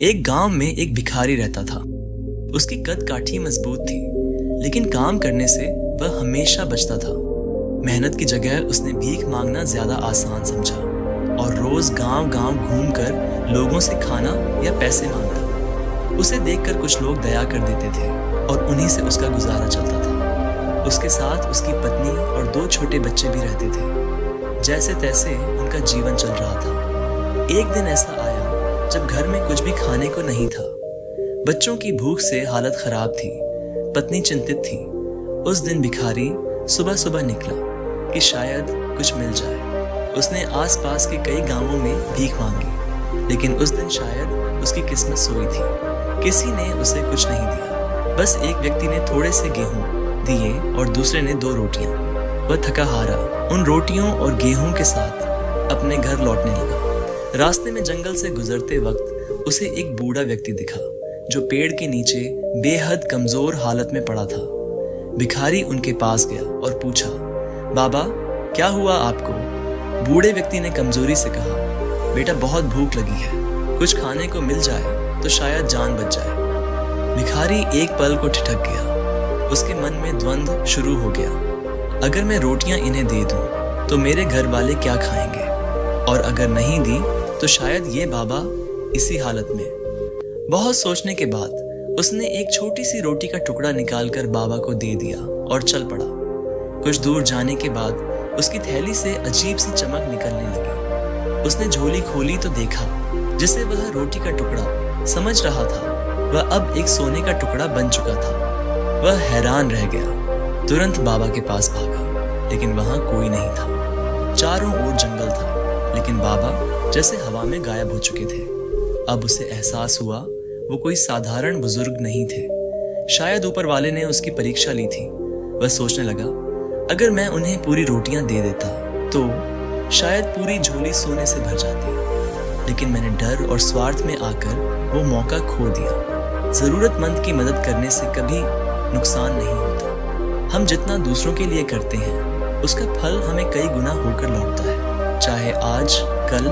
एक गांव में एक भिखारी रहता था। उसकी कद काठी मजबूत थी, लेकिन काम करने से वह हमेशा बचता था। मेहनत की जगह उसने भीख मांगना ज्यादा आसान समझा और रोज गांव-गांव घूमकर लोगों से खाना या पैसे मांगता। उसे देखकर कुछ लोग दया कर देते थे और उन्हीं से उसका गुजारा चलता था। उसके साथ उसकी पत्नी और 2 छोटे बच्चे भी रहते थे। जैसे तैसे उनका जीवन चल रहा था। एक दिन ऐसा आया जब घर में कुछ भी खाने को नहीं था। बच्चों की भूख से हालत खराब थी, पत्नी चिंतित थी। उस दिन भिखारी सुबह सुबह निकला कि शायद कुछ मिल जाए। उसने आसपास के कई गांवों में भीख मांगी, लेकिन उस दिन शायद उसकी किस्मत सोई थी। किसी ने उसे कुछ नहीं दिया। बस एक व्यक्ति ने थोड़े से गेहूं दिए और दूसरे ने 2 रोटियां। वह थका हारा उन रोटियों और गेहूं के साथ अपने घर लौटने लगा। रास्ते में जंगल से गुजरते वक्त उसे एक बूढ़ा व्यक्ति दिखा जो पेड़ के नीचे बेहद कमजोर हालत में पड़ा था। भिखारी उनके पास गया और पूछा, बाबा क्या हुआ आपको? बूढ़े व्यक्ति ने कमजोरी से कहा, बेटा बहुत भूख लगी है, कुछ खाने को मिल जाए तो शायद जान बच जाए। भिखारी एक पल को ठिठक गया। उसके मन में द्वंद्व शुरू हो गया। अगर मैं रोटियां इन्हें दे दूं तो मेरे घर वाले क्या खाएंगे, और अगर नहीं दी तो शायद ये बाबा इसी हालत में। बहुत सोचने के बाद उसने एक छोटी सी रोटी का टुकड़ा निकालकर बाबा को दे दिया और चल पड़ा। कुछ दूर जाने के बाद उसकी थैली से अजीब सी चमक निकलने लगी। उसने झोली खोली तो देखा जिसे वह रोटी का टुकड़ा समझ रहा था, वह अब एक सोने का टुकड़ा बन चुका था। वह हैरान रह गया। तुरंत बाबा के पास भागा, लेकिन वहां कोई नहीं था। चारों ओर जंगल था, लेकिन बाबा जैसे हवा में गायब हो चुके थे। अब उसे एहसास हुआ वो कोई साधारण बुजुर्ग नहीं थे। शायद ऊपर वाले ने उसकी परीक्षा ली थी। वह सोचने लगा, अगर मैं उन्हें पूरी रोटियां दे देता तो शायद पूरी झोली सोने से भर जाती। लेकिन मैंने डर और स्वार्थ में आकर वो मौका खो दिया। जरूरतमंद की मदद करने से कभी नुकसान नहीं होता। हम जितना दूसरों के लिए करते हैं उसका फल हमें कई गुना होकर लौटता है, चाहे आज, कल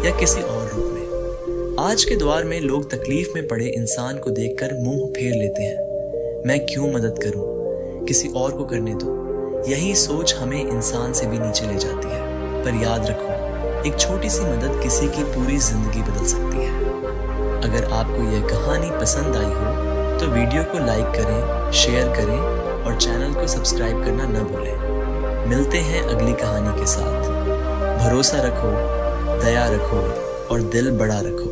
या किसी और रूप में। आज के दौर में लोग तकलीफ में पड़े इंसान को देखकर मुंह फेर लेते हैं। मैं क्यों मदद करूं, किसी और को करने दो। यही सोच हमें इंसान से भी नीचे ले जाती है। पर याद रखो, एक छोटी सी मदद किसी की पूरी जिंदगी बदल सकती है। अगर आपको यह कहानी पसंद आई हो तो वीडियो को लाइक करें, शेयर करें और चैनल को सब्सक्राइब करना न भूलें। मिलते हैं अगली कहानी के साथ। भरोसा रखो, दया रखो और दिल बड़ा रखो।